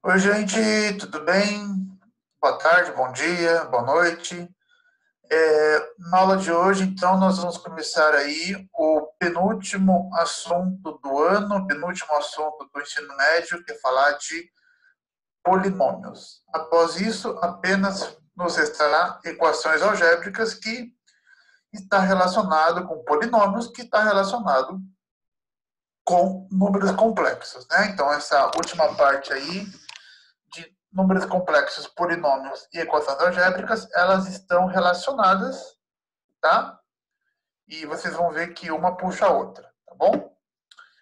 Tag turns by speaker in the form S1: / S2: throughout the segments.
S1: Oi, gente, tudo bem? Boa tarde, bom dia, boa noite. Na aula de hoje, então, nós vamos começar aí o penúltimo assunto do ano, penúltimo assunto do ensino médio, que é falar de polinômios. Após isso, apenas nos restará equações algébricas, que está relacionado com polinômios, que está relacionado com números complexos, né? Então, essa última parte aí de números complexos, polinômios e equações algébricas, elas estão relacionadas, tá? E vocês vão ver que uma puxa a outra, tá bom?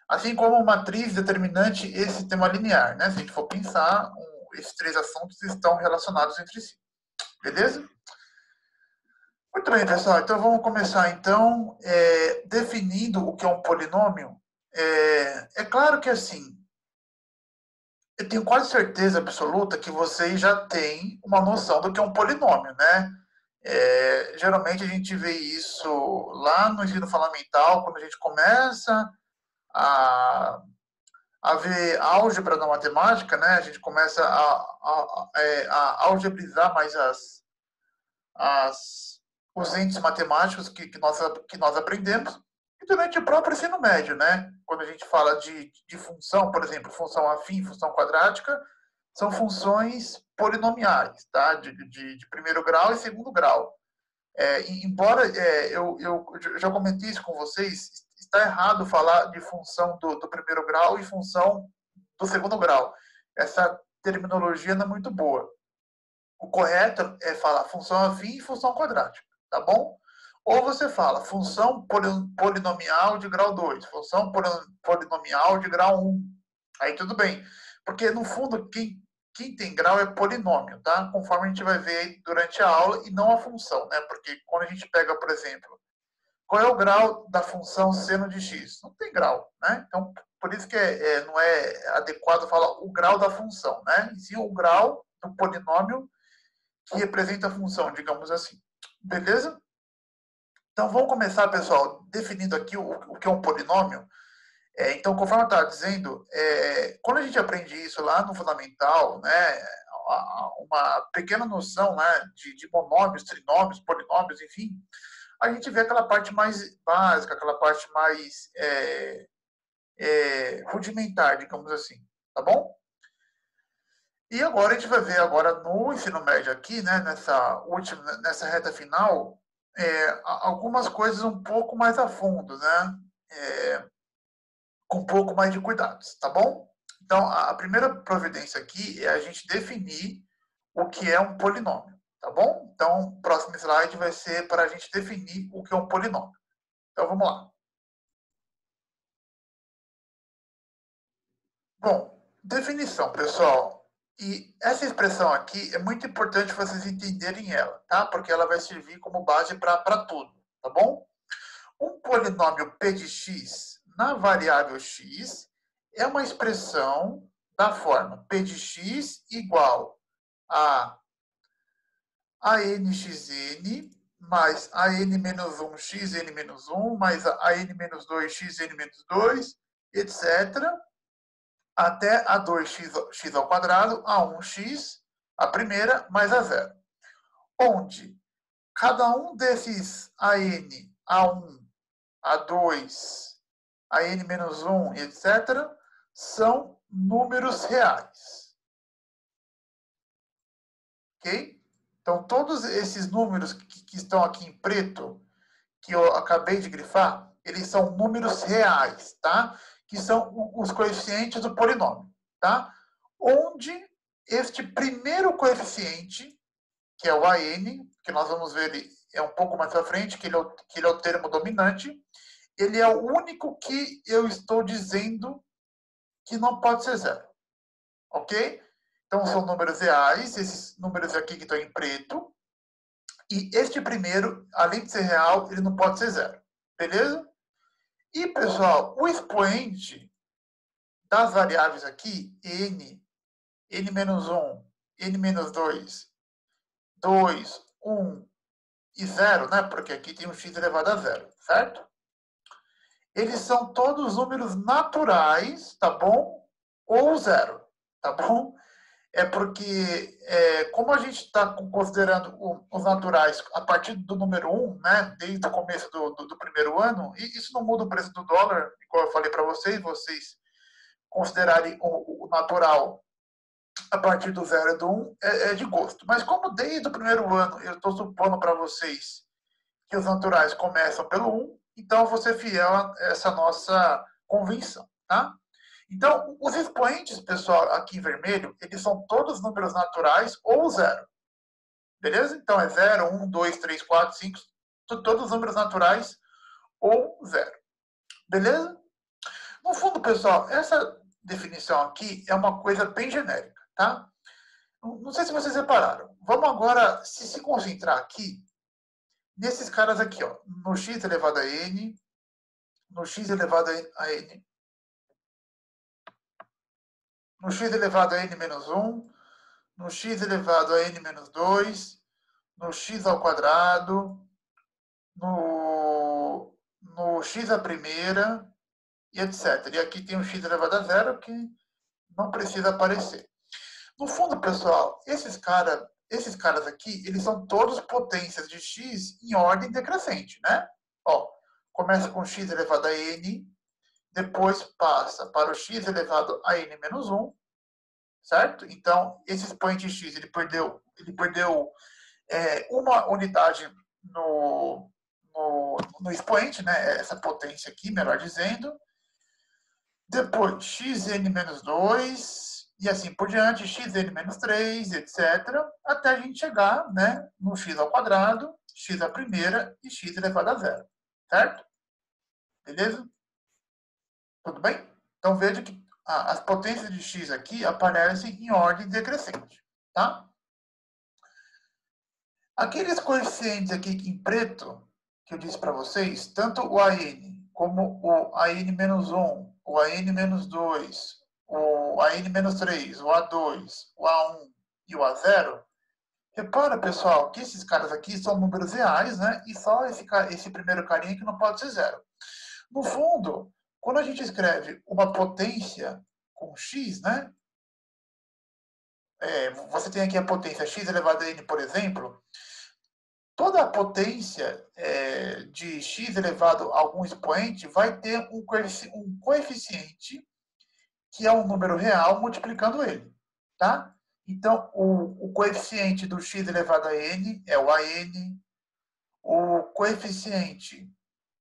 S1: Assim como matriz, determinante e sistema linear, né? Se a gente for pensar, esses três assuntos estão relacionados entre si, beleza? Muito bem, pessoal. Então vamos começar então definindo o que é um polinômio. É claro que assim, eu tenho quase certeza absoluta que vocês já têm uma noção do que é um polinômio, né? Geralmente a gente vê isso lá no ensino fundamental, quando a gente começa a, a ver álgebra na matemática, né? A gente começa a algebrizar mais os entes matemáticos que nós aprendemos, e durante o próprio ensino médio, né? Quando a gente fala de função, por exemplo, função afim, função quadrática, são funções polinomiais, tá? De primeiro grau e segundo grau. Embora eu já comentei isso com vocês, está errado falar de função do primeiro grau e função do segundo grau. Essa terminologia não é muito boa. O correto é falar função afim e função quadrática, tá bom? Ou você fala função polinomial de grau 2, função polinomial de grau 1. Aí tudo bem. Porque, no fundo, quem tem grau é polinômio, tá? Conforme a gente vai ver durante a aula, e não a função, né? Porque quando a gente pega, por exemplo, qual é o grau da função seno de x? Não tem grau, né? Então, por isso que não é adequado falar o grau da função, né? E sim o grau do polinômio que representa a função, digamos assim. Beleza? Então, vamos começar, pessoal, definindo aqui o que é um polinômio. Então, conforme eu estava dizendo, quando a gente aprende isso lá no fundamental, né, uma pequena noção, né, de monômios, trinômios, polinômios, enfim, a gente vê aquela parte mais básica, aquela parte mais rudimentar, digamos assim, tá bom? E agora a gente vai ver agora no ensino médio aqui, né, nessa reta final, algumas coisas um pouco mais a fundo, né? Com um pouco mais de cuidados, tá bom? Então, a primeira providência aqui é a gente definir o que é um polinômio, tá bom? Então, o próximo slide vai ser para a gente definir o que é um polinômio. Então, vamos lá. Bom, definição, pessoal. E essa expressão aqui é muito importante vocês entenderem ela, tá? Porque ela vai servir como base para tudo, tá bom? Um polinômio p de x na variável x é uma expressão da forma p de x igual a nxn mais a n menos 1 xn menos 1 mais a n menos 2 xn menos 2, etc., até a 2x ao quadrado, a 1x, a primeira, mais a zero. Onde cada um desses an, a1, a2, a n menos 1, etc., são números reais. Ok? Então, todos esses números que estão aqui em preto, que eu acabei de grifar, eles são números reais, tá? Que são os coeficientes do polinômio, tá? Onde este primeiro coeficiente, que é o AN, que nós vamos ver ele um pouco mais à frente, que ele é o termo dominante, ele é o único que eu estou dizendo que não pode ser zero, ok? Então, são números reais, esses números aqui que estão em preto, e este primeiro, além de ser real, ele não pode ser zero, beleza? E, pessoal, o expoente das variáveis aqui, n menos 1, n menos 2, 2, 1 e 0, né? Porque aqui tem um x elevado a zero, certo? Eles são todos números naturais, tá bom? Ou zero, tá bom? é porque, como a gente está considerando os naturais a partir do número 1, né, desde o começo do primeiro ano, e isso não muda o preço do dólar, como eu falei para vocês considerarem o natural a partir do 0 e do 1 é de gosto. Mas como desde o primeiro ano eu estou supondo para vocês que os naturais começam pelo 1, então eu vou ser fiel a essa nossa convenção, tá? Então, os expoentes, pessoal, aqui em vermelho, eles são todos números naturais ou zero. Beleza? Então, é 0, 1, 2, 3, 4, 5, todos os números naturais ou zero. Beleza? No fundo, pessoal, essa definição aqui é uma coisa bem genérica, tá? Não sei se vocês repararam. Vamos agora se concentrar aqui nesses caras aqui, ó. No x elevado a n, no x elevado a n, no x elevado a n menos 1, no x elevado a n menos 2, no x ao quadrado, no x à primeira, e etc. E aqui tem um x elevado a zero que não precisa aparecer. No fundo, pessoal, esses caras aqui, eles são todos potências de x em ordem decrescente, né? Ó, começa com x elevado a n, depois passa para o x elevado a n menos 1, certo? Então, esse expoente x, ele perdeu uma unidade no expoente, né? Essa potência aqui, melhor dizendo. Depois, xn menos 2, e assim por diante, xn menos 3, etc. Até a gente chegar, né, no x ao quadrado, x à primeira e x elevado a zero. Certo? Beleza? Tudo bem? Então, veja que as potências de x aqui aparecem em ordem decrescente. Tá? Aqueles coeficientes aqui em preto, que eu disse para vocês, tanto o AN como o AN menos 1, o AN menos 2, o AN menos 3, o A2, o A1 e o A0, repara, pessoal, que esses caras aqui são números reais, né? E só esse primeiro carinha que não pode ser zero. No fundo, quando a gente escreve uma potência com x, né? Você tem aqui a potência x elevado a n, por exemplo. Toda a potência de x elevado a algum expoente vai ter um coeficiente que é um número real multiplicando ele, tá? Então, o coeficiente do x elevado a n é o AN, o coeficiente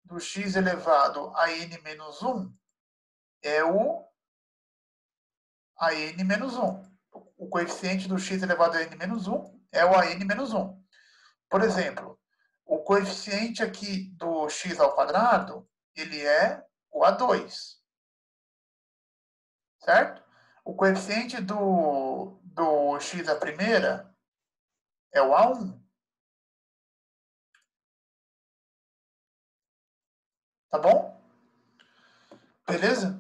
S1: do x elevado a n menos 1 é o AN menos 1. O coeficiente do x elevado a n menos 1 é o AN menos 1. Por exemplo, o coeficiente aqui do x ao quadrado, ele é o A2. Certo? O coeficiente do x à primeira é o A1. Tá bom? Beleza?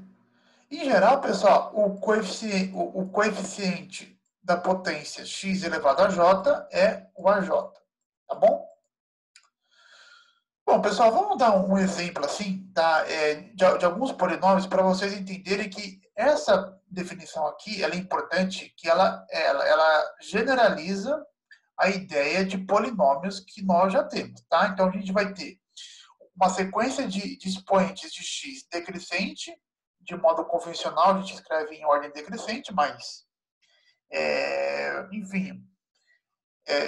S1: Em geral, pessoal, o coeficiente da potência x elevado a j é o AJ. Tá bom? Bom, pessoal, vamos dar um exemplo assim, tá? De alguns polinômios para vocês entenderem que essa definição aqui ela é importante, que ela generaliza a ideia de polinômios que nós já temos, tá? Então a gente vai ter uma sequência de expoentes de x decrescente, de modo convencional, a gente escreve em ordem decrescente, mas, enfim,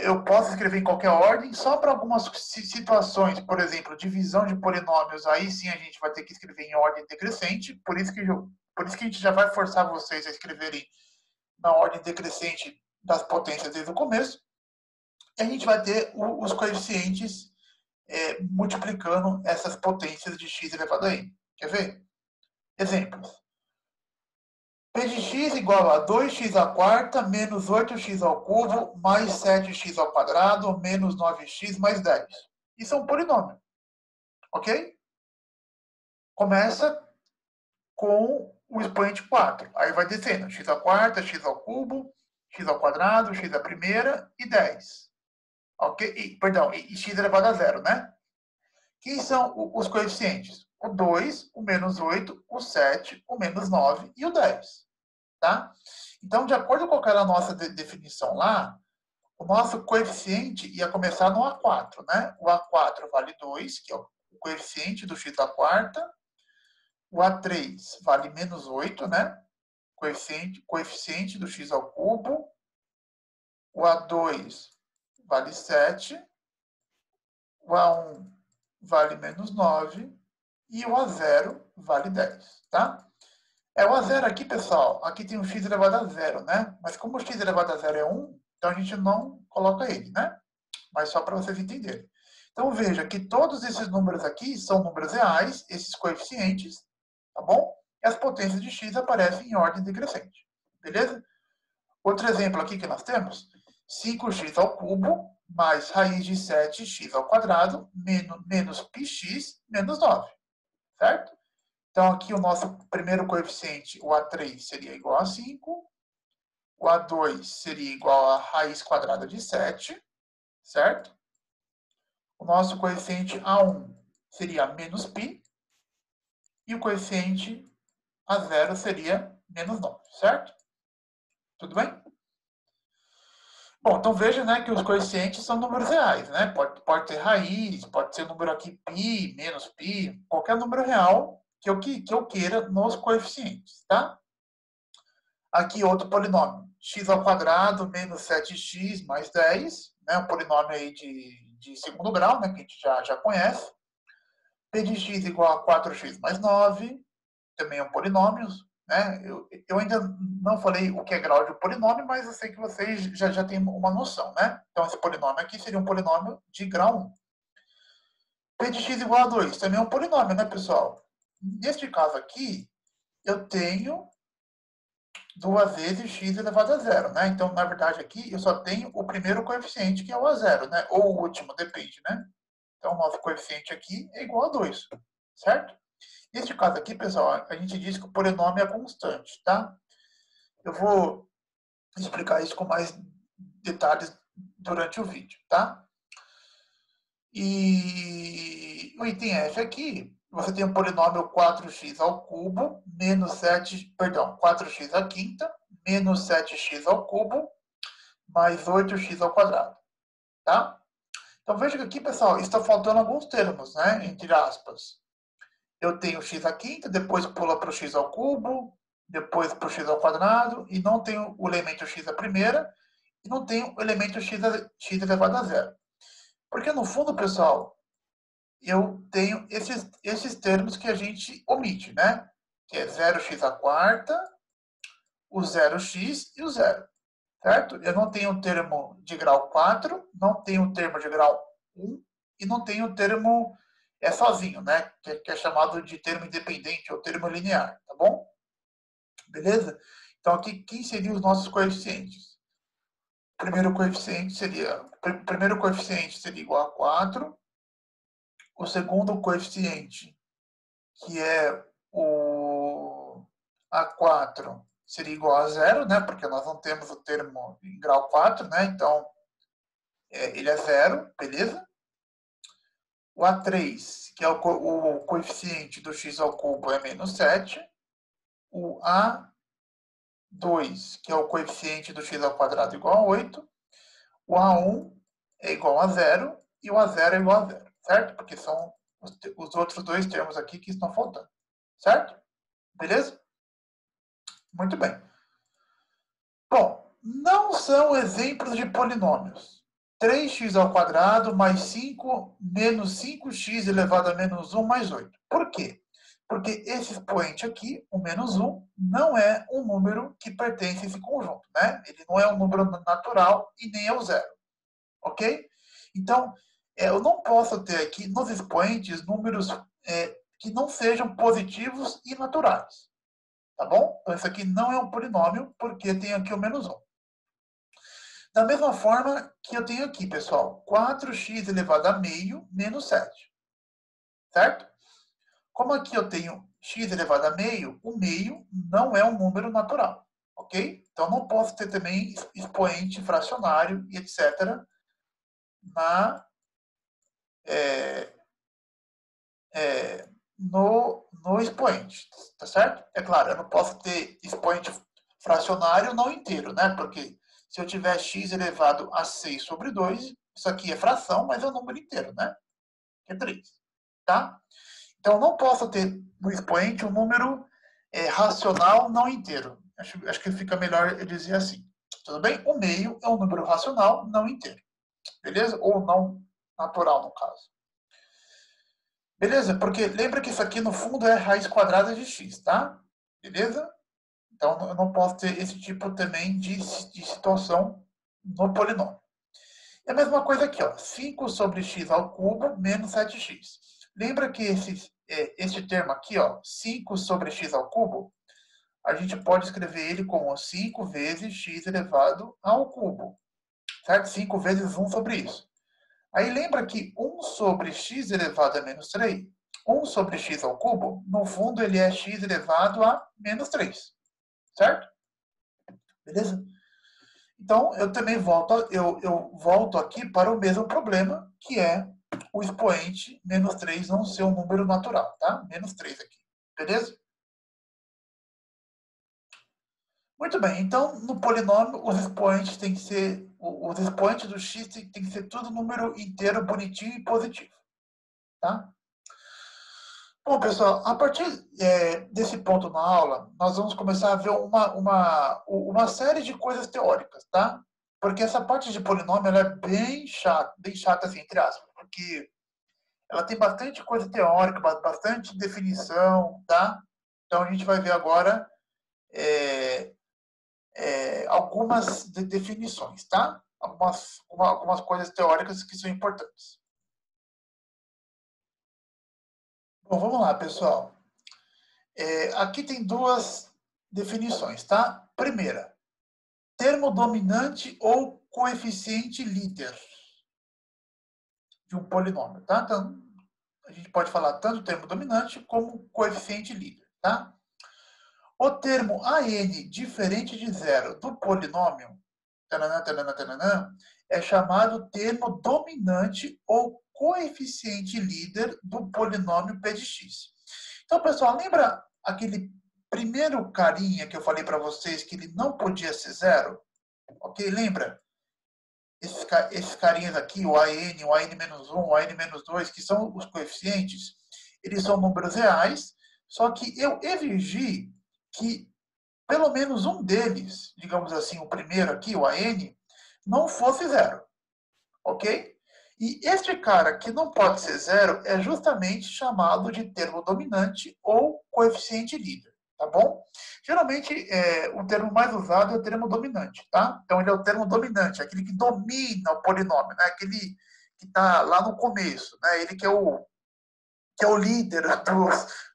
S1: eu posso escrever em qualquer ordem, só para algumas situações, por exemplo, divisão de polinômios, aí sim a gente vai ter que escrever em ordem decrescente, por isso que a gente já vai forçar vocês a escreverem na ordem decrescente das potências desde o começo, e a gente vai ter os coeficientes multiplicando essas potências de x elevado a n. Quer ver? Exemplos. P de x igual a 2x à quarta menos 8x ao cubo mais 7x ao quadrado menos 9x mais 10. Isso é um polinômio. Ok? Começa com o expoente 4. Aí vai descendo. X à quarta, x ao cubo, x ao quadrado, x à primeira e 10. Ok? E x elevado a zero, né? Quem são os coeficientes? O 2, o menos 8, o 7, o menos 9 e o 10. tá? Então, de acordo com aquela nossa definição lá, o nosso coeficiente ia começar no A4, né? O A4 vale 2, que é o coeficiente do x à quarta. O A3 vale menos 8, né? Coeficiente do x ao cubo. O A2 vale 7. O A1 vale menos 9. E o A0 vale 10, tá? O A0 aqui, pessoal, aqui tem um x elevado a 0, né? Mas como o x elevado a 0 é 1, então a gente não coloca ele, né? Mas só para vocês entenderem. Então, veja que todos esses números aqui são números reais, esses coeficientes, tá bom? E as potências de x aparecem em ordem decrescente, beleza? Outro exemplo aqui que nós temos, 5x ao cubo mais raiz de 7x ao quadrado menos πx menos 9, certo? Então, aqui o nosso primeiro coeficiente, o A3, seria igual a 5. O A2 seria igual a raiz quadrada de 7, certo? O nosso coeficiente A1 seria menos π. E o coeficiente A0 seria menos 9, certo? Tudo bem? Bom, então veja, né, que os coeficientes são números reais, né? Pode ter raiz, pode ser número aqui π, menos π, qualquer número real que eu queira nos coeficientes, tá? Aqui outro polinômio, x ao quadrado menos 7x mais 10, né? Um polinômio aí de segundo grau, né? Que a gente já conhece. P de x igual a 4x mais 9, também é um polinômio, né? Eu ainda não falei o que é grau de polinômio, mas eu sei que vocês já têm uma noção, né? Então, esse polinômio aqui seria um polinômio de grau 1. P de x igual a 2, também é um polinômio, né, pessoal? Neste caso aqui, eu tenho 2 vezes x elevado a 0, né? Então, na verdade, aqui eu só tenho o primeiro coeficiente, que é o A0, né? Ou o último, depende, né? Então, o nosso coeficiente aqui é igual a 2, certo? Neste caso aqui, pessoal, a gente diz que o polinômio é constante, tá? Eu vou explicar isso com mais detalhes durante o vídeo, tá? E o item F aqui, você tem o polinômio 4x ao cubo menos 7, perdão, 4x à quinta menos 7x ao cubo mais 8x ao quadrado, tá? Então veja que aqui, pessoal, está faltando alguns termos, né? Entre aspas. Eu tenho x à quinta, depois pula para o x ao cubo, depois para o x ao quadrado, e não tenho o elemento x à primeira, e não tenho o elemento x elevado a zero. Porque, no fundo, pessoal, eu tenho esses termos que a gente omite, né? Que é 0x à quarta, o 0x e o zero, certo? Eu não tenho o termo de grau 4, não tenho o termo de grau 1, e não tenho o termo sozinho, né? Que é chamado de termo independente ou termo linear, tá bom? Beleza? Então, aqui, quem seriam os nossos coeficientes? O primeiro coeficiente seria igual a 4. O segundo coeficiente, que é o A4, seria igual a 0, né? Porque nós não temos o termo em grau 4, né? Então, ele é 0, beleza? O A3, que é o coeficiente do x ao cubo, é menos 7. O A2, que é o coeficiente do x ao quadrado, igual a 8. O A1 é igual a 0 e o A0 é igual a 0, certo? Porque são os outros dois termos aqui que estão faltando, certo? Beleza? Muito bem. Bom, não são exemplos de polinômios. 3x ao quadrado mais 5 menos 5x elevado a menos 1 mais 8. Por quê? Porque esse expoente aqui, o menos 1, não é um número que pertence a esse conjunto, né? Ele não é um número natural e nem é o zero. Ok? Então, eu não posso ter aqui nos expoentes números que não sejam positivos e naturais. Tá bom? Então, isso aqui não é um polinômio, porque tem aqui o menos 1. Da mesma forma que eu tenho aqui, pessoal, 4x elevado a meio menos 7. Certo? Como aqui eu tenho x elevado a meio, o meio não é um número natural. Ok? Então, não posso ter também expoente fracionário e etc. No expoente, tá certo? É claro, eu não posso ter expoente fracionário não inteiro, né? Porque se eu tiver x elevado a 6 sobre 2, isso aqui é fração, mas é um número inteiro, né? Que é 3, tá? Então, eu não posso ter no expoente um número racional não inteiro. Acho que fica melhor eu dizer assim. Tudo bem? O meio é um número racional não inteiro. Beleza? Ou não natural, no caso. Beleza? Porque lembra que isso aqui, no fundo, é raiz quadrada de x, tá? Beleza? Então, eu não posso ter esse tipo também de situação no polinômio. É a mesma coisa aqui, ó. 5 sobre x ao cubo menos 7x. Lembra que esse termo aqui, ó, 5 sobre x ao cubo, a gente pode escrever ele como 5 vezes x elevado ao cubo. Certo? 5 vezes 1 sobre isso. Aí lembra que 1 sobre x elevado a menos 3, 1 sobre x ao cubo, no fundo ele é x elevado a menos 3. Certo? Beleza? Então, eu também volto aqui para o mesmo problema, que é o expoente menos 3 não ser um número natural, tá? Menos 3 aqui. Beleza? Muito bem. Então, no polinômio, os expoentes têm que ser... Os expoentes do x tem que ser tudo número inteiro, bonitinho e positivo. Tá? Bom, pessoal, a partir desse ponto na aula, nós vamos começar a ver uma série de coisas teóricas, tá? Porque essa parte de polinômio ela é bem chata, assim, entre aspas, porque ela tem bastante coisa teórica, bastante definição, tá? Então, a gente vai ver agora algumas definições, tá? Algumas coisas teóricas que são importantes. Bom, vamos lá, pessoal. Aqui tem duas definições, tá? Primeira, termo dominante ou coeficiente líder de um polinômio, tá? Então, a gente pode falar tanto termo dominante como coeficiente líder, tá? O termo AN diferente de zero do polinômio tananã, tananã, tananã, é chamado termo dominante ou coeficiente líder do polinômio P de x. Então, pessoal, lembra aquele primeiro carinha que eu falei para vocês que ele não podia ser zero? Ok? Lembra? Esses carinhas aqui, o AN, o AN-1, o AN-2, que são os coeficientes, eles são números reais, só que eu exigi que pelo menos um deles, digamos assim, o primeiro aqui, o AN, não fosse zero. Ok? E este cara que não pode ser zero é justamente chamado de termo dominante ou coeficiente líder. Tá bom? Geralmente, o termo mais usado é o termo dominante, tá? Então, ele é o termo dominante, aquele que domina o polinômio, né? Aquele que está lá no começo, né? Ele que é o líder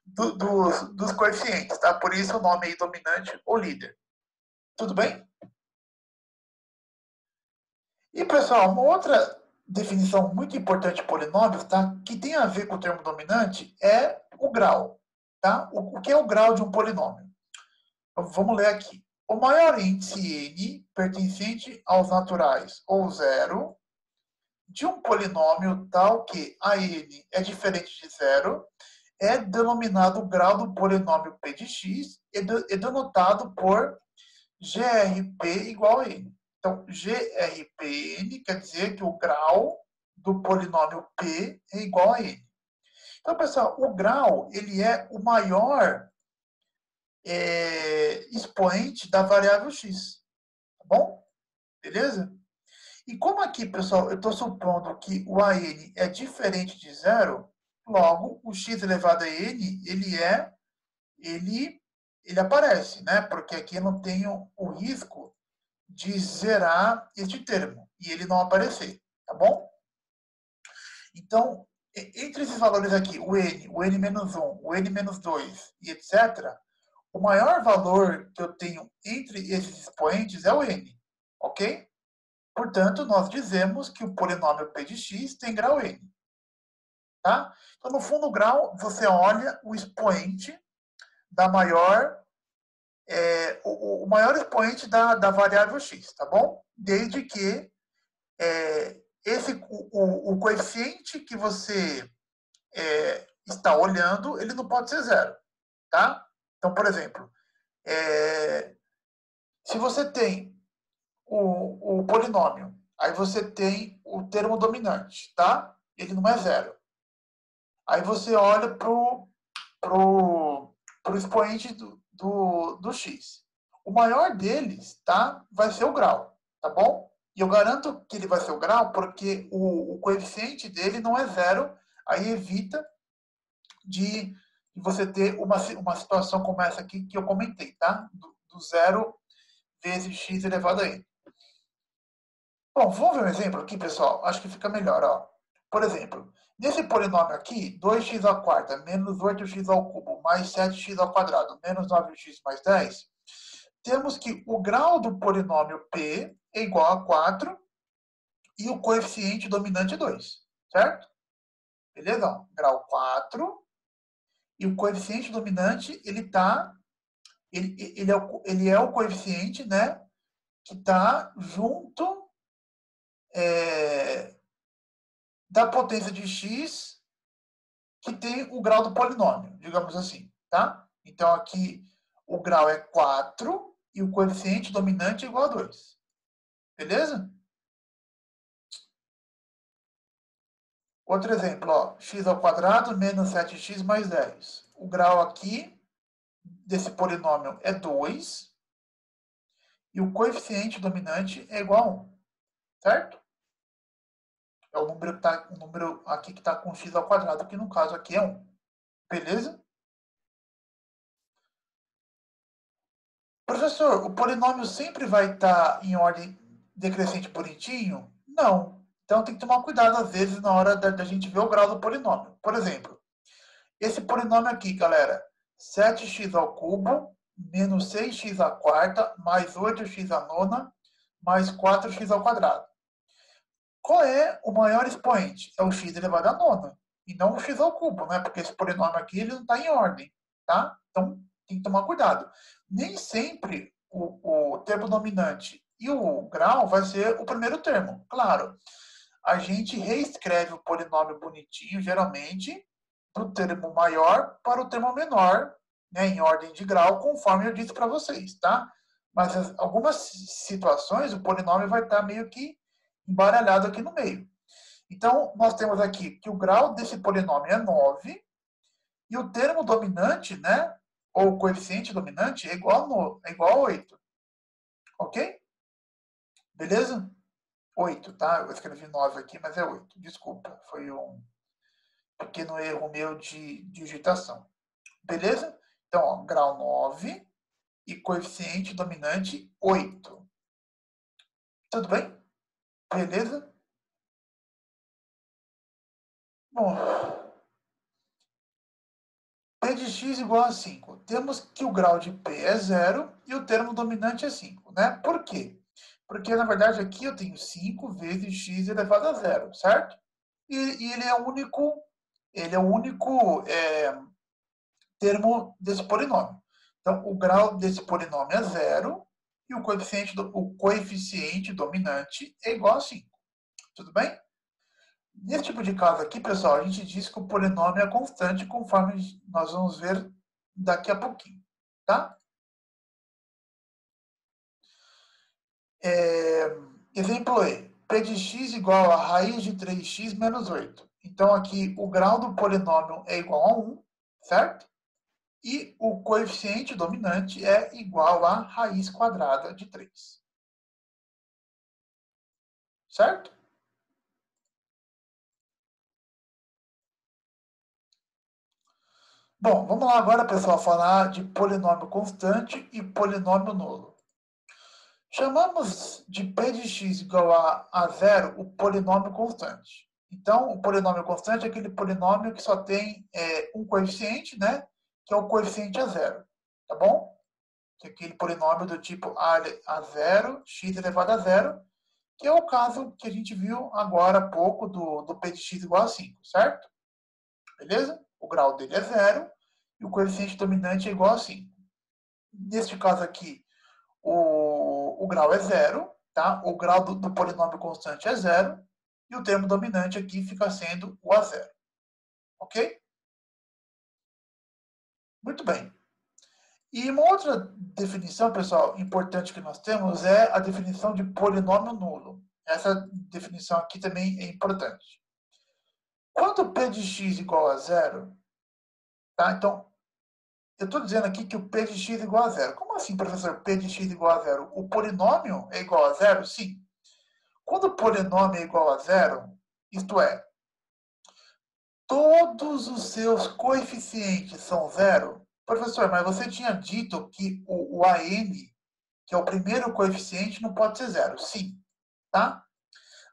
S1: dos coeficientes, tá? Por isso o nome aí, dominante ou líder. Tudo bem? E, pessoal, uma outra definição muito importante de polinômios, tá? Que tem a ver com o termo dominante, é o grau. Tá? O que é o grau de um polinômio? Vamos ler aqui. O maior índice n, pertencente aos naturais ou zero, de um polinômio tal que a n é diferente de zero, é denominado o grau do polinômio p de x e denotado por GRP igual a n. Então, GRPN quer dizer que o grau do polinômio P é igual a N. Então, pessoal, o grau ele é o maior expoente da variável x. Tá bom? Beleza? E como aqui, pessoal, eu estou supondo que o AN é diferente de zero, logo, o x elevado a n, ele aparece, né? Porque aqui eu não tenho o risco de zerar este termo e ele não aparecer, tá bom? Então, entre esses valores aqui, o n-1, o n-2 e etc., o maior valor que eu tenho entre esses expoentes é o n, ok? Portanto, nós dizemos que o polinômio p de x tem grau n. Tá? Então, no fundo, o grau, você olha o expoente da maior o maior expoente da variável x, tá bom? Desde que o coeficiente que você está olhando, ele não pode ser zero, tá? Então, por exemplo, Se você tem o polinômio, aí você tem o termo dominante, tá? Ele não é zero. Aí você olha pro expoente do x. O maior deles, tá? Vai ser o grau, tá bom? E eu garanto que ele vai ser o grau porque o coeficiente dele não é zero, aí evita de você ter uma situação como essa aqui que eu comentei, tá? Do zero vezes x elevado a n. Bom, vamos ver um exemplo aqui, pessoal? Acho que fica melhor, ó. Por exemplo, nesse polinômio aqui, 2x à quarta menos 8x ao cubo mais 7x ao quadrado menos 9x mais 10, temos que o grau do polinômio P é igual a 4 e o coeficiente dominante é 2, certo? Beleza? Grau 4 e o coeficiente dominante, ele é o coeficiente, né, que está junto da potência de x que tem o grau do polinômio, digamos assim, tá? Então, aqui o grau é 4 e o coeficiente dominante é igual a 2. Beleza? Outro exemplo, ó, x ao quadrado menos 7x mais 10. O grau aqui desse polinômio é 2 e o coeficiente dominante é igual a 1, certo? É o número aqui que está com x ao quadrado, que no caso aqui é 1. Beleza? Professor, o polinômio sempre vai estar em ordem decrescente bonitinho? Não. Então tem que tomar cuidado, às vezes, na hora da gente ver o grau do polinômio. Por exemplo, esse polinômio aqui, galera, 7x ao cubo menos 6x à quarta mais 8x à nona mais 4x ao quadrado. Qual é o maior expoente? É o x elevado à nona, e não o x ao cubo, né? Porque esse polinômio aqui ele não está em ordem, tá? Então tem que tomar cuidado. Nem sempre o termo dominante e o grau vai ser o primeiro termo. Claro, a gente reescreve o polinômio bonitinho, geralmente, do termo maior para o termo menor, né, em ordem de grau, conforme eu disse para vocês, tá? Mas algumas situações o polinômio vai estar meio que embaralhado aqui no meio. Então, nós temos aqui que o grau desse polinômio é 9 e o termo dominante, né, ou o coeficiente dominante, é igual a 8. Ok? Beleza? 8, tá? Eu escrevi 9 aqui, mas é 8. Desculpa, foi um pequeno erro meu de digitação. Beleza? Então, ó, grau 9 e coeficiente dominante 8. Tudo bem? Beleza? Bom, P de x igual a 5. Temos que o grau de P é 0 e o termo dominante é 5, né? Por quê? Porque, na verdade, aqui eu tenho 5 vezes x elevado a 0, certo? E ele é o único termo desse polinômio. Então, o grau desse polinômio é 0 e o coeficiente dominante é igual a 5. Tudo bem? Nesse tipo de caso aqui, pessoal, a gente diz que o polinômio é constante, conforme nós vamos ver daqui a pouquinho, tá? Exemplo E. P de x igual a raiz de 3x menos 8. Então, aqui, o grau do polinômio é igual a 1, certo? E o coeficiente dominante é igual a raiz quadrada de 3. Certo? Bom, vamos lá agora, pessoal, falar de polinômio constante e polinômio nulo. Chamamos de p de x igual a zero o polinômio constante. Então, o polinômio constante é aquele polinômio que só tem um coeficiente, né? Que é o coeficiente a zero. Tá bom? Que é aquele polinômio do tipo a zero, x elevado a zero, que é o caso que a gente viu agora há pouco do p de x igual a 5, certo? Beleza? O grau dele é zero e o coeficiente dominante é igual a 5. Neste caso aqui, o grau é zero, tá? O grau do polinômio constante é zero e o termo dominante aqui fica sendo o a zero. Ok? Muito bem. E uma outra definição, pessoal, importante que nós temos é a definição de polinômio nulo. Essa definição aqui também é importante. Quando P de x igual a zero, tá? Então, eu estou dizendo aqui que o P de x é igual a zero. Como assim, professor, P de x igual a zero? O polinômio é igual a zero? Sim. Quando o polinômio é igual a zero, isto é, todos os seus coeficientes são zero. Professor, mas você tinha dito que o AN, que é o primeiro coeficiente, não pode ser zero. Sim, tá?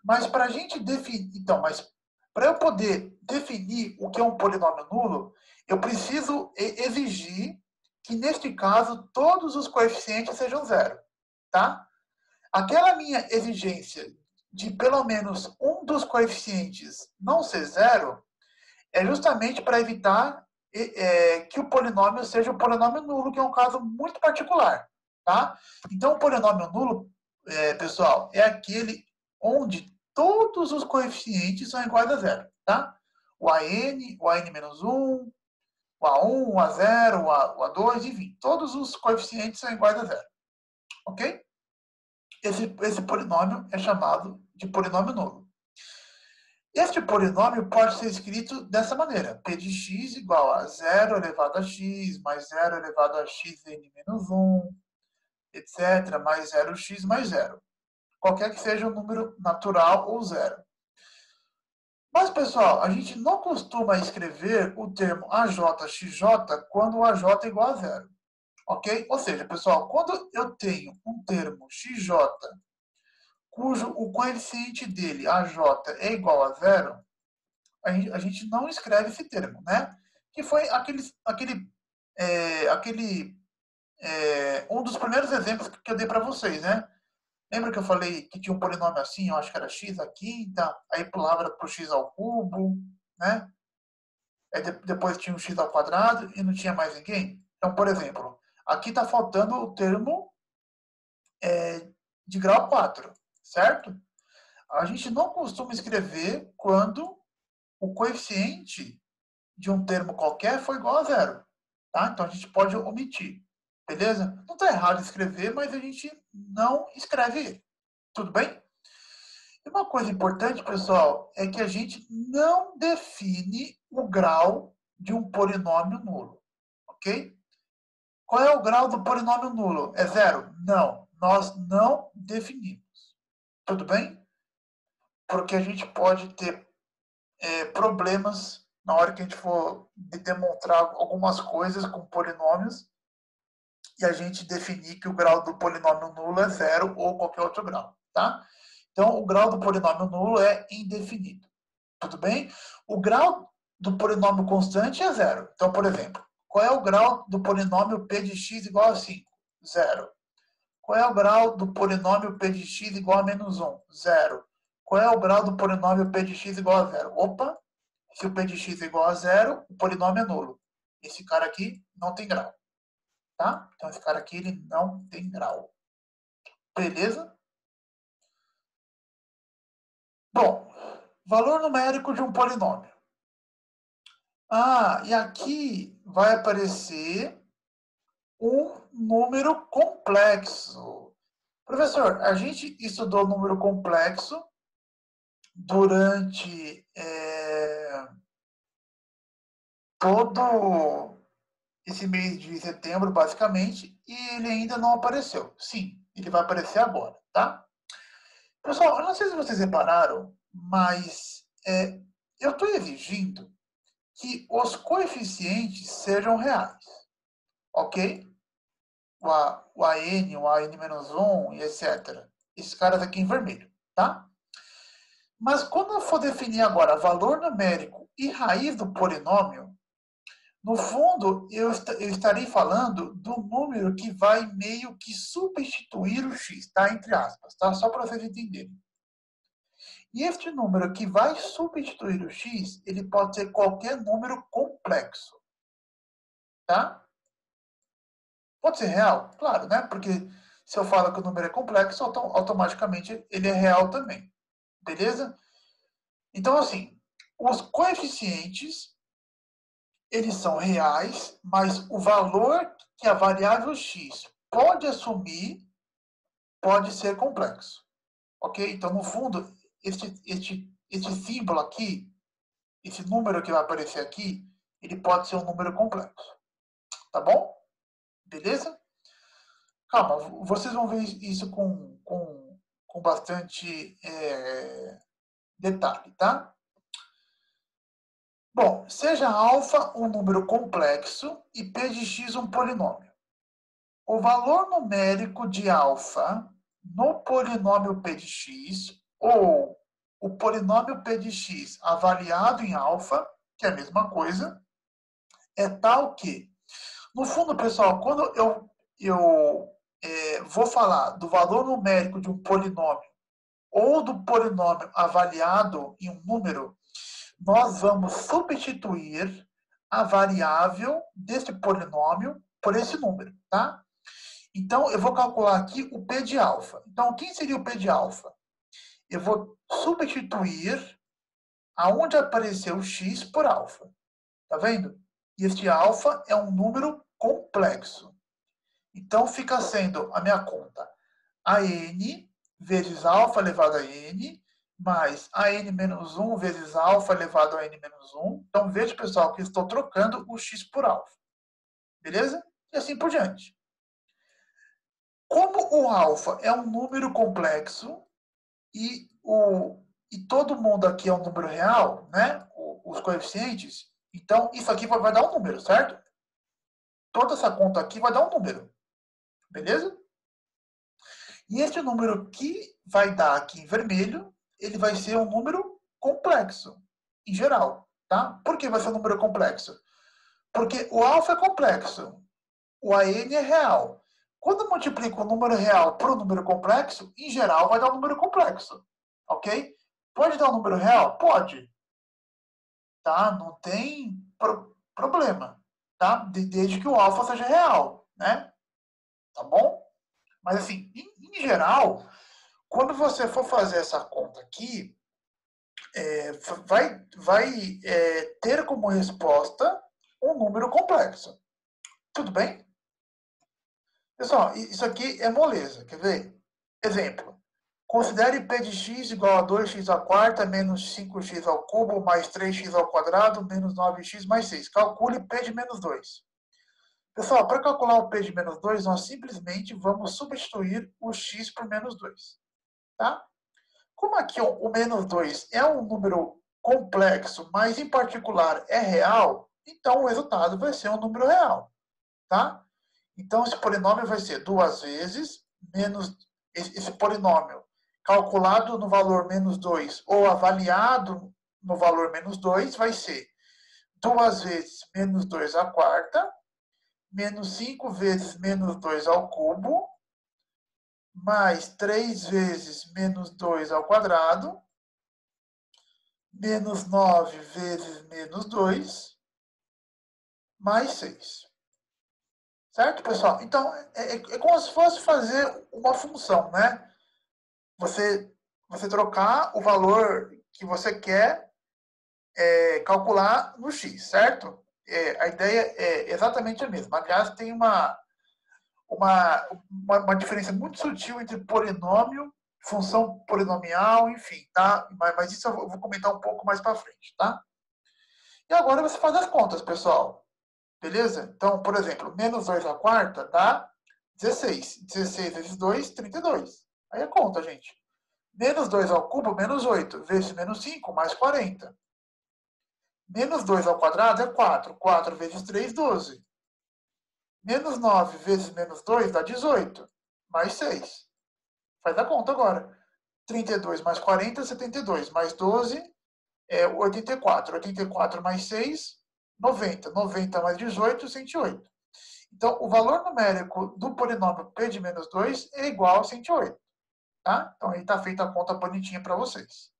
S1: Mas para a gente definir... Então, mas para eu poder definir o que é um polinômio nulo, eu preciso exigir que, neste caso, todos os coeficientes sejam zero, tá? Aquela minha exigência de pelo menos um dos coeficientes não ser zero é justamente para evitar que o polinômio seja um polinômio nulo, que é um caso muito particular, tá? Então, o polinômio nulo, pessoal, é aquele onde todos os coeficientes são iguais a zero, tá? O AN menos 1, o A1, o A0, o A2, enfim, todos os coeficientes são iguais a zero, ok? Esse polinômio é chamado de polinômio nulo. Este polinômio pode ser escrito dessa maneira: P de x igual a 0 elevado a x, mais 0 elevado a xn menos 1, etc., mais 0x mais 0. Qualquer que seja o número natural ou zero. Mas, pessoal, a gente não costuma escrever o termo AJXJ quando o AJ é igual a zero. Ok? Ou seja, pessoal, quando eu tenho um termo XJ cujo o coeficiente dele, AJ, é igual a zero, a gente não escreve esse termo, né? Que foi um dos primeiros exemplos que eu dei para vocês, né? Lembra que eu falei que tinha um polinômio assim, eu acho que era x à quinta, aí pulava para o x ao cubo, né? Aí depois tinha um x ao quadrado e não tinha mais ninguém. Então, por exemplo, aqui está faltando o termo de grau 4, certo? A gente não costuma escrever quando o coeficiente de um termo qualquer for igual a zero. Tá? Então a gente pode omitir. Beleza? Não está errado escrever, mas a gente não escreve ele. Tudo bem? E uma coisa importante, pessoal, é que a gente não define o grau de um polinômio nulo. Ok? Qual é o grau do polinômio nulo? É zero? Não. Nós não definimos. Tudo bem? Porque a gente pode ter problemas na hora que a gente for demonstrar algumas coisas com polinômios e a gente definir que o grau do polinômio nulo é zero ou qualquer outro grau, tá? Então, o grau do polinômio nulo é indefinido. Tudo bem? O grau do polinômio constante é zero. Então, por exemplo, qual é o grau do polinômio p de x igual a 5? Zero. Qual é o grau do polinômio p de x igual a menos 1? Zero. Qual é o grau do polinômio p de x igual a zero? Opa! Se o p de x é igual a zero, o polinômio é nulo. Esse cara aqui não tem grau. Tá? Então, esse cara aqui ele não tem grau. Beleza? Bom, valor numérico de um polinômio. Ah, e aqui vai aparecer um número complexo. Professor, a gente estudou número complexo durante todo esse mês de setembro, basicamente, e ele ainda não apareceu. Sim, ele vai aparecer agora, tá? Pessoal, eu não sei se vocês repararam, mas eu estou exigindo que os coeficientes sejam reais, ok? O AN, o AN-1 e etc. Esses caras aqui em vermelho, tá? Mas quando eu for definir agora valor numérico e raiz do polinômio, no fundo, eu estarei falando do número que vai meio que substituir o x, tá? Entre aspas, tá? Só para vocês entenderem. E este número que vai substituir o x, ele pode ser qualquer número complexo, tá? Pode ser real? Claro, né? Porque se eu falo que o número é complexo, automaticamente ele é real também. Beleza? Então, assim, os coeficientes, eles são reais, mas o valor que a variável x pode assumir, pode ser complexo. Ok? Então, no fundo, este símbolo aqui, esse número que vai aparecer aqui, ele pode ser um número complexo. Tá bom? Beleza? Calma, vocês vão ver isso com bastante detalhe, tá? Bom, seja alfa um número complexo e p de x um polinômio. O valor numérico de alfa no polinômio p de x, ou o polinômio p de x avaliado em alfa, que é a mesma coisa, é tal que, no fundo, pessoal, quando eu vou falar do valor numérico de um polinômio ou do polinômio avaliado em um número, nós vamos substituir a variável desse polinômio por esse número, tá? Então, eu vou calcular aqui o P de alfa. Então, quem seria o P de alfa? Eu vou substituir aonde apareceu o x por alfa. Tá vendo? E este alfa é um número complexo. Então, fica sendo a minha conta AN vezes alfa elevado a n, mais AN menos 1 vezes alfa elevado a n menos 1. Então, veja, pessoal, que eu estou trocando o x por alfa. Beleza? E assim por diante. Como o alfa é um número complexo e todo mundo aqui é um número real, né? Os coeficientes, então isso aqui vai dar um número, certo? Toda essa conta aqui vai dar um número. Beleza? E este número que vai dar aqui em vermelho, ele vai ser um número complexo, em geral, tá? Por que vai ser um número complexo? Porque o alfa é complexo, o AN é real. Quando eu multiplico o número real por um número complexo, em geral vai dar um número complexo, ok? Pode dar um número real? Pode. Tá? Não tem problema, tá? Desde que o alfa seja real, né? Tá bom? Mas assim, em geral, quando você for fazer essa conta aqui, vai ter como resposta um número complexo. Tudo bem? Pessoal, isso aqui é moleza, quer ver? Exemplo. Considere P de x igual a 2x à quarta menos 5x ao cubo mais 3x ao quadrado menos 9x mais 6. Calcule P de menos 2. Pessoal, para calcular o P de menos 2, nós simplesmente vamos substituir o x por menos 2. Tá? Como aqui o menos 2 é um número complexo, mas em particular é real, então o resultado vai ser um número real. Tá? Então, esse polinômio vai ser 2 vezes menos esse polinômio calculado no valor menos 2 ou avaliado no valor menos 2 vai ser 2 vezes menos 2 à quarta, menos 5 vezes menos 2 ao cubo, mais 3 vezes menos 2 ao quadrado, menos 9 vezes menos 2, mais 6. Certo, pessoal? Então, é como se fosse fazer uma função, né? Você trocar o valor que você quer calcular no x, certo? A ideia é exatamente a mesma. Aliás, tem uma diferença muito sutil entre polinômio, função polinomial, enfim, tá? Mas isso eu vou comentar um pouco mais para frente, tá? E agora você faz as contas, pessoal. Beleza? Então, por exemplo, menos 2 à quarta dá 16. 16 vezes 2, 32. Aí é conta, gente. Menos 2 ao cubo, menos 8. Vezes menos 5, mais 40. Menos 2 ao quadrado é 4. 4 vezes 3, 12. Menos 9 vezes menos 2 dá 18. Mais 6. Faz a conta agora. 32 mais 40, 72. Mais 12 é 84. 84 mais 6, 90. 90 mais 18, 108. Então, o valor numérico do polinômio P de menos 2 é igual a 108. Tá? Então, aí está feita a conta bonitinha para vocês.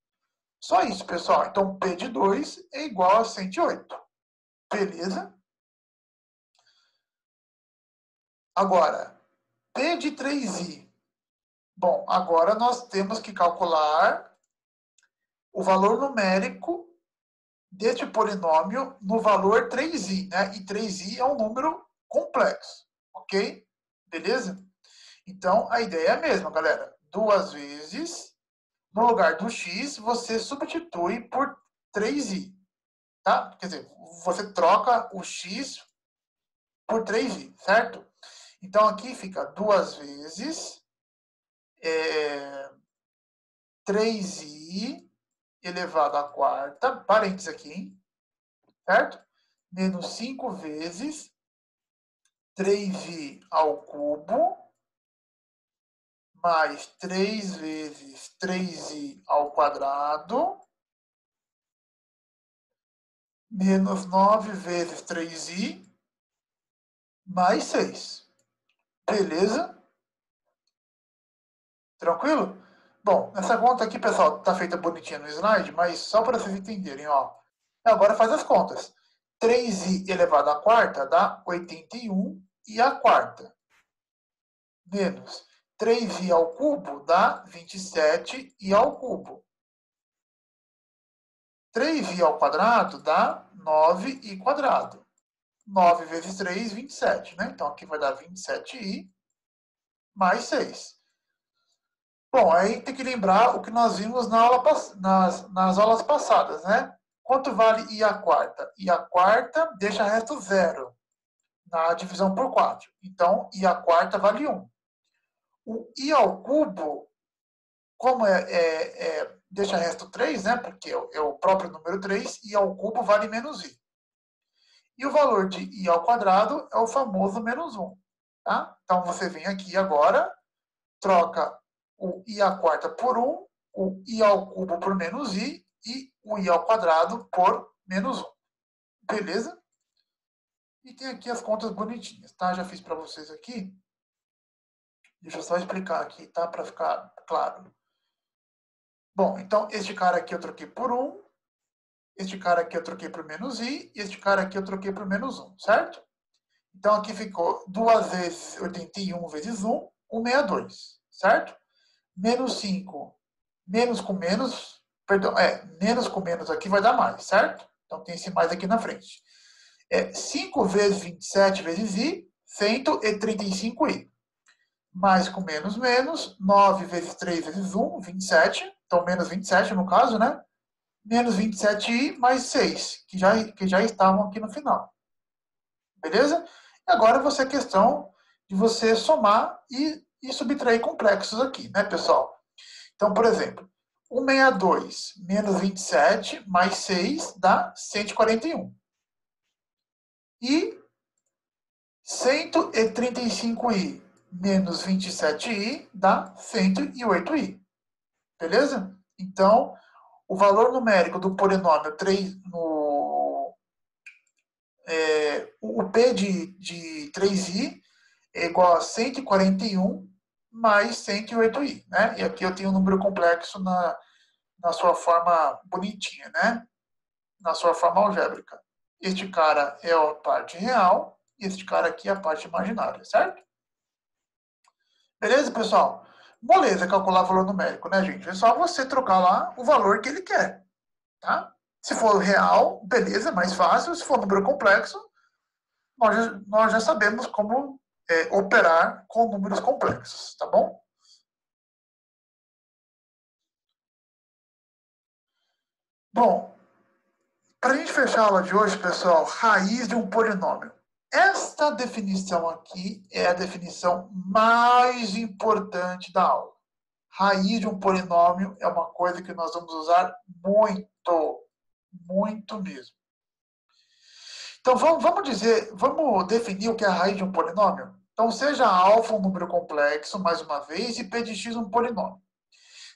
S1: Só isso, pessoal. Então, P de 2 é igual a 108. Beleza? Agora, P de 3i. Bom, agora nós temos que calcular o valor numérico deste polinômio no valor 3i, né? E 3i é um número complexo, Ok? Beleza? Então, a ideia é a mesma, galera. 2 vezes, no lugar do x, você substitui por 3i. Tá? Quer dizer, você troca o x por 3i, certo? Então, aqui fica 2 vezes 3i elevado à quarta, parênteses aqui, hein? Certo? Menos 5 vezes 3i ao cubo, mais 3 vezes 3i ao quadrado, menos 9 vezes 3i, mais 6. Beleza? Tranquilo? Bom, essa conta aqui, pessoal, está feita bonitinha no slide, mas só para vocês entenderem, ó. Agora faz as contas. 3i elevado à quarta dá 81 e a quarta. Menos 3i ao cubo dá 27 e ao cubo. 3i ao quadrado dá 9 e quadrado. 9 vezes 3, 27, né? Então aqui vai dar 27i mais 6. Bom, aí tem que lembrar o que nós vimos nas aulas passadas, né? Quanto vale i à quarta? I à quarta deixa resto 0 na divisão por 4. Então, i à quarta vale 1. O i ao cubo, como deixa resto 3, né? Porque é o próprio número 3, i ao cubo vale menos i. E o valor de i ao quadrado é o famoso menos 1. Tá? Então, você vem aqui agora, troca o i à quarta por 1, o i ao cubo por menos i e o i ao quadrado por menos 1. Beleza? E tem aqui as contas bonitinhas, tá? Já fiz para vocês aqui. Deixa eu só explicar aqui, tá? Para ficar claro. Bom, então este cara aqui eu troquei por 1, este cara aqui eu troquei por menos i, e este cara aqui eu troquei por menos 1, certo? Então aqui ficou 2 vezes 81 vezes 1, 162, certo? Menos 5, menos com menos, perdão, menos com menos aqui vai dar mais, certo? Então tem esse mais aqui na frente. 5 vezes 27 vezes i, 135i. Mais com menos, menos, 9 vezes 3 vezes 1, 27. Então, menos 27 no caso, né? Menos 27i mais 6, que já estavam aqui no final. Beleza? E agora você é questão de você somar e subtrair complexos aqui, né, pessoal? Então, por exemplo, 162 menos 27 mais 6 dá 141. E 135i menos 27i dá 108i. Beleza? Então, o valor numérico do polinômio 3 o P de 3i é igual a 141 mais 108i, né? E aqui eu tenho um número complexo na sua forma bonitinha, né? Na sua forma algébrica. Este cara é a parte real e este cara aqui é a parte imaginária, certo? Beleza, pessoal? Moleza calcular valor numérico, né, gente? É só você trocar lá o valor que ele quer, tá? Se for real, beleza, mais fácil. Se for número complexo, nós já sabemos como operar com números complexos, tá bom? Bom, para a gente fechar a aula de hoje, pessoal, raiz de um polinômio. Esta definição aqui é a definição mais importante da aula. Raiz de um polinômio é uma coisa que nós vamos usar muito, muito mesmo. Então, vamos definir o que é a raiz de um polinômio? Então, seja alfa um número complexo, mais uma vez, e p de x um polinômio.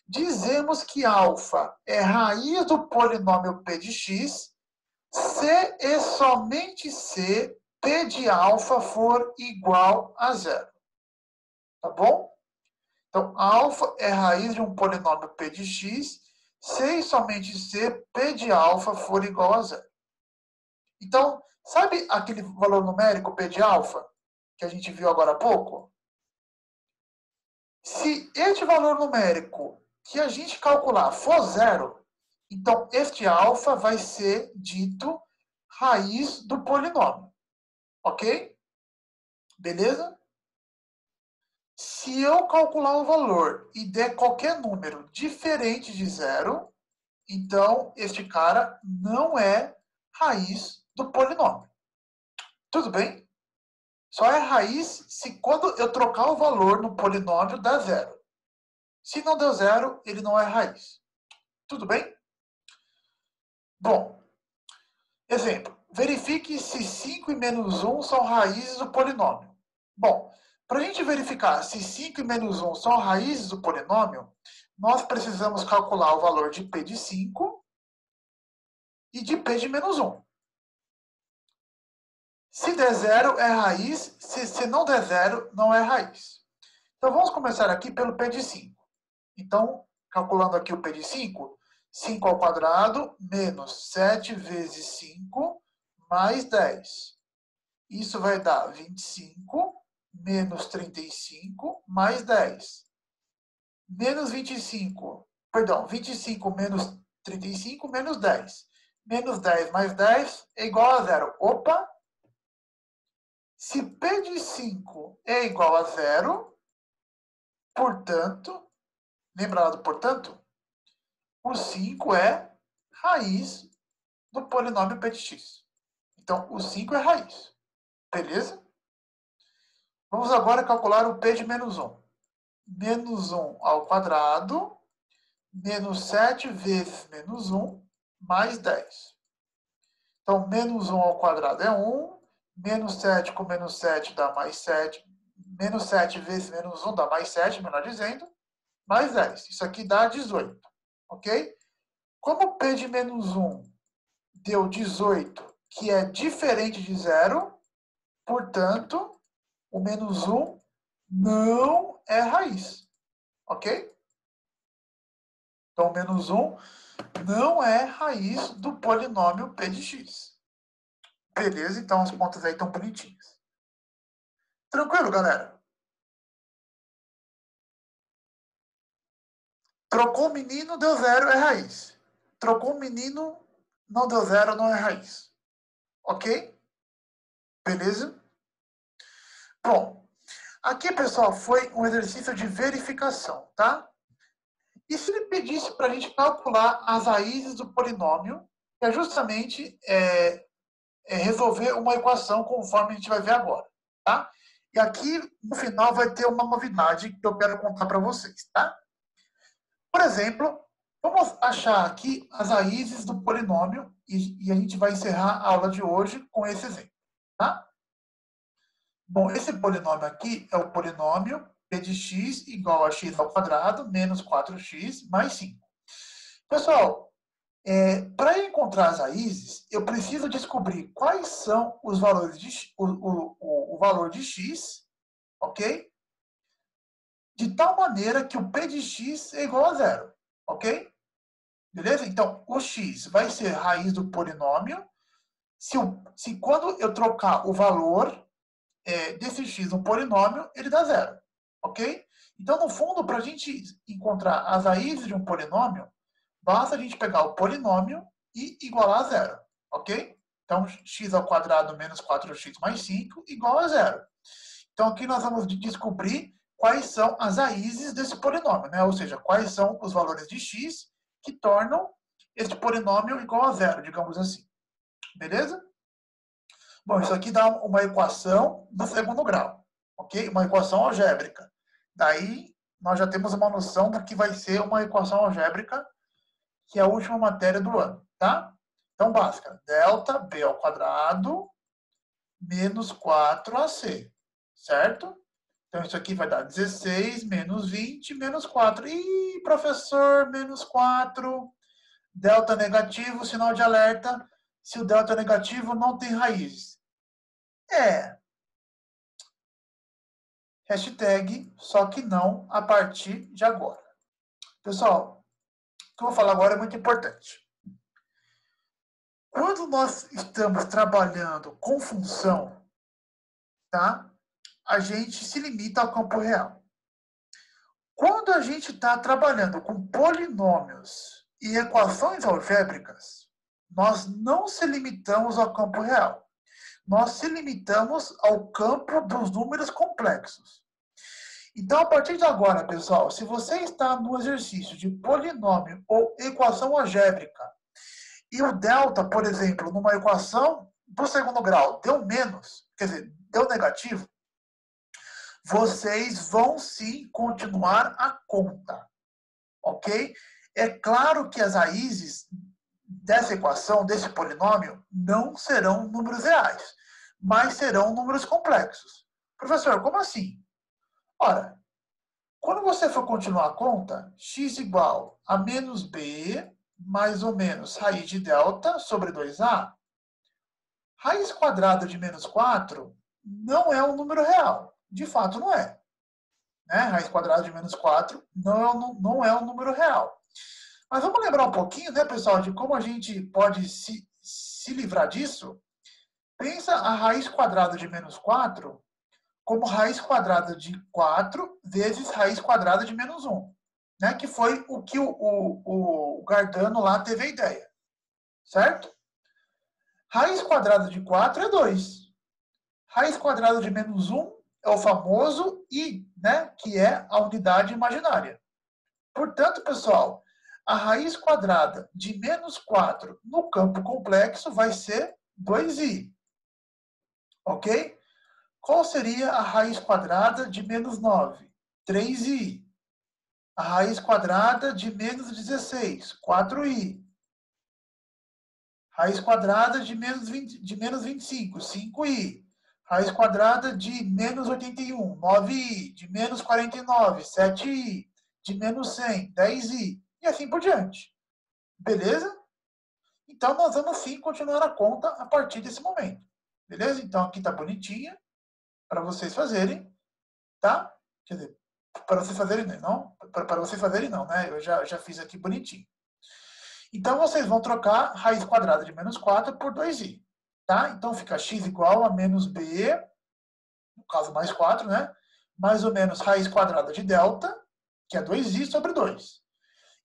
S1: Dizemos que alfa é raiz do polinômio p de x se e somente se p de alfa for igual a zero. Tá bom? Então, alfa é raiz de um polinômio p de x se e somente se p de alfa for igual a zero. Então, sabe aquele valor numérico p de alfa que a gente viu agora há pouco? Se este valor numérico que a gente calcular for zero, então este alfa vai ser dito raiz do polinômio. Ok? Beleza? Se eu calcular o valor e der qualquer número diferente de zero, então este cara não é raiz do polinômio. Tudo bem? Só é raiz se quando eu trocar o valor no polinômio dá zero. Se não deu zero, ele não é raiz. Tudo bem? Bom, exemplo. Verifique se 5 e menos 1 são raízes do polinômio. Bom, para a gente verificar se 5 e menos 1 são raízes do polinômio, nós precisamos calcular o valor de P de 5 e de P de menos 1. Se der zero, é raiz. Se não der zero, não é raiz. Então, vamos começar aqui pelo P de 5. Então, calculando aqui o P de 5, 5 ao quadrado menos 7 vezes 5 mais 10. Isso vai dar 25 menos 35 mais 10. Menos 25, perdão, 25 menos 35 menos 10. Menos 10 mais 10 é igual a zero. Opa! Se P de 5 é igual a zero, portanto, lembra lá do portanto? O 5 é raiz do polinômio P de x. Então, o 5 é raiz. Beleza? Vamos agora calcular o P de menos 1. Menos 1 ao quadrado, menos 7 vezes menos 1, mais 10. Então, menos 1 ao quadrado é 1, menos 7 com menos 7 dá mais 7, menos 7 vezes menos 1 dá mais 7, melhor dizendo, mais 10. Isso aqui dá 18, ok? Como P de menos 1 deu 18, que é diferente de zero, portanto, o menos 1 não é raiz, ok? Então, menos 1 não é raiz do polinômio P de x. Beleza? Então, as contas aí estão bonitinhas. Tranquilo, galera? Trocou o menino, deu zero, é raiz. Trocou o menino, não deu zero, não é raiz. Ok? Beleza? Bom, aqui, pessoal, foi um exercício de verificação, tá? E se ele pedisse para a gente calcular as raízes do polinômio, que é justamente resolver uma equação conforme a gente vai ver agora, tá? E aqui, no final, vai ter uma novidade que eu quero contar para vocês, tá? Por exemplo, vamos achar aqui as raízes do polinômio e a gente vai encerrar a aula de hoje com esse exemplo, tá? Bom, esse polinômio aqui é o polinômio P de x igual a x ao quadrado menos 4x mais 5. Pessoal, para encontrar as raízes, eu preciso descobrir quais são os valores de o valor de x, ok? De tal maneira que o P de x é igual a zero, ok? Beleza? Então, o x vai ser raiz do polinômio se quando eu trocar o valor desse x no polinômio, ele dá zero, ok? Então, no fundo, para a gente encontrar as raízes de um polinômio, basta a gente pegar o polinômio e igualar a zero, ok? Então, x ao quadrado menos 4x mais 5 igual a zero. Então, aqui nós vamos descobrir quais são as raízes desse polinômio, né? Ou seja, quais são os valores de x que tornam este polinômio igual a zero, digamos assim. Beleza? Bom, isso aqui dá uma equação do segundo grau, ok? Uma equação algébrica. Daí, nós já temos uma noção do que vai ser uma equação algébrica, que é a última matéria do ano, tá? Então, básica. Delta B ao quadrado menos 4AC, certo? Então, isso aqui vai dar 16 menos 20 menos 4. Ih, professor, menos 4. Delta negativo, sinal de alerta. Se o delta negativo não tem raízes. Hashtag, só que não a partir de agora. Pessoal, o que eu vou falar agora é muito importante. Quando nós estamos trabalhando com função, tá? A gente se limita ao campo real. Quando a gente está trabalhando com polinômios e equações algébricas, nós não se limitamos ao campo real. Nós se limitamos ao campo dos números complexos. Então, a partir de agora, pessoal, se você está no exercício de polinômio ou equação algébrica, e o delta, por exemplo, numa equação do segundo grau deu menos, quer dizer, deu negativo, vocês vão sim continuar a conta, ok? É claro que as raízes dessa equação, desse polinômio, não serão números reais, mas serão números complexos. Professor, como assim? Ora, quando você for continuar a conta, x igual a menos b, mais ou menos raiz de delta sobre 2a, raiz quadrada de menos 4 não é um número real. De fato, não é. Né? Raiz quadrada de menos 4 não é um número real. Mas vamos lembrar um pouquinho, né, pessoal, de como a gente pode se livrar disso? Pensa a raiz quadrada de menos 4 como raiz quadrada de 4 vezes raiz quadrada de menos 1. Né, que foi o que o Cardano lá teve a ideia. Certo? Raiz quadrada de 4 é 2. Raiz quadrada de menos 1 é o famoso i, né, que é a unidade imaginária. Portanto, pessoal, a raiz quadrada de menos 4 no campo complexo vai ser 2i. Ok? Qual seria a raiz quadrada de menos 9? 3i. A raiz quadrada de menos 16, 4i. Raiz quadrada de menos 25, 5i. Raiz quadrada de menos 81, 9i. De menos 49, 7i. De menos 100, 10i. E assim por diante. Beleza? Então, nós vamos sim continuar a conta a partir desse momento. Beleza? Então, aqui está bonitinha para vocês fazerem. Tá? Quer dizer, para vocês fazerem não. Para vocês fazerem não, né? Eu já fiz aqui bonitinho. Então, vocês vão trocar raiz quadrada de menos 4 por 2i. Tá? Então, fica x igual a menos b, no caso mais 4, né? Mais ou menos raiz quadrada de delta, que é 2i sobre 2.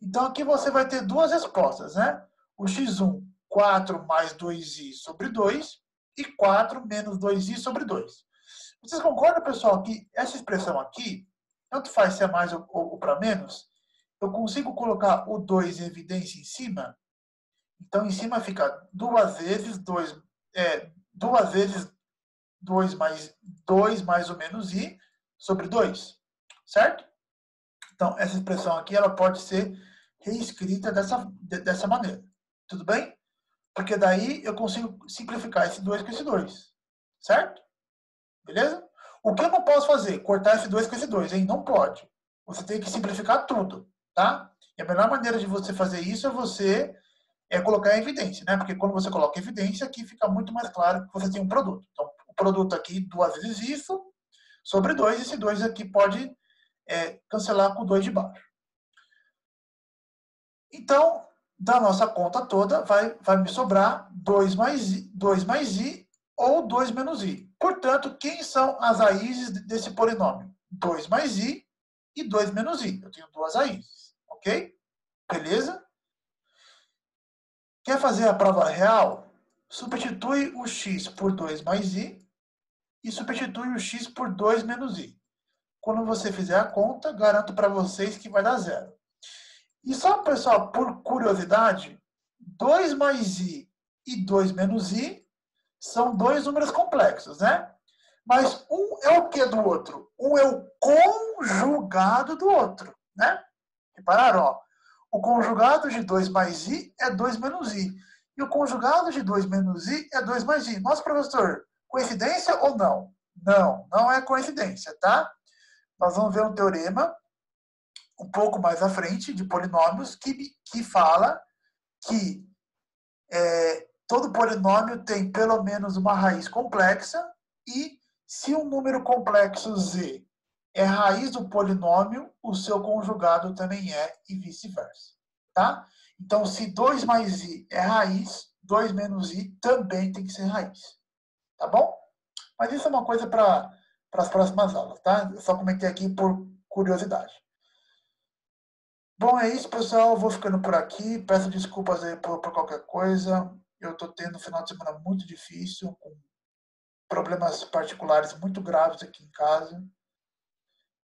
S1: Então, aqui você vai ter duas respostas, né? O x1, 4 mais 2i sobre 2, e 4 menos 2i sobre 2. Vocês concordam, pessoal, que essa expressão aqui, tanto faz se é mais ou para menos, eu consigo colocar o 2 em evidência em cima? Então, em cima fica 2 vezes 2 mais 2 mais ou menos i sobre 2, certo? Então, essa expressão aqui ela pode ser reescrita dessa maneira. Tudo bem? Porque daí eu consigo simplificar esse 2 com esse 2. Certo? Beleza? O que eu não posso fazer? Cortar esse 2 com esse 2, hein? Não pode. Você tem que simplificar tudo, tá? E a melhor maneira de você fazer isso é você colocar em evidência, né? Porque quando você coloca em evidência, aqui fica muito mais claro que você tem um produto. Então, o produto aqui, 2 vezes isso, sobre 2, esse 2 aqui pode cancelar com o 2 de baixo. Então, da nossa conta toda, vai me sobrar 2 mais i ou 2 menos i. Portanto, quem são as raízes desse polinômio? 2 mais i e 2 menos i. Eu tenho duas raízes, ok? Beleza? Quer fazer a prova real? Substitui o x por 2 mais i e substitui o x por 2 menos i. Quando você fizer a conta, garanto para vocês que vai dar zero. E só, pessoal, por curiosidade, 2 mais i e 2 menos i são dois números complexos, né? Mas um é o que do outro? Um é o conjugado do outro, né? Repararam, ó? O conjugado de 2 mais i é 2 menos i. E o conjugado de 2 menos i é 2 mais i. Nossa, professor, coincidência ou não? Não, não é coincidência, tá? Nós vamos ver um teorema um pouco mais à frente de polinômios que fala que todo polinômio tem pelo menos uma raiz complexa e se um número complexo z é raiz do polinômio, o seu conjugado também é e vice-versa. Tá? Então, se 2 mais i é raiz, 2 menos i também tem que ser raiz. Tá bom? Mas isso é uma coisa para as próximas aulas, tá? Eu só comentei aqui por curiosidade. Bom, é isso, pessoal. Eu vou ficando por aqui. Peço desculpas aí por qualquer coisa. Eu estou tendo um final de semana muito difícil, com problemas particulares muito graves aqui em casa.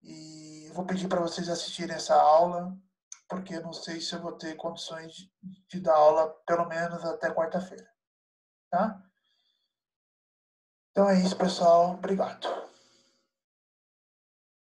S1: E vou pedir para vocês assistirem essa aula, porque não sei se eu vou ter condições de dar aula pelo menos até quarta-feira. Tá? Então é isso, pessoal. Obrigado.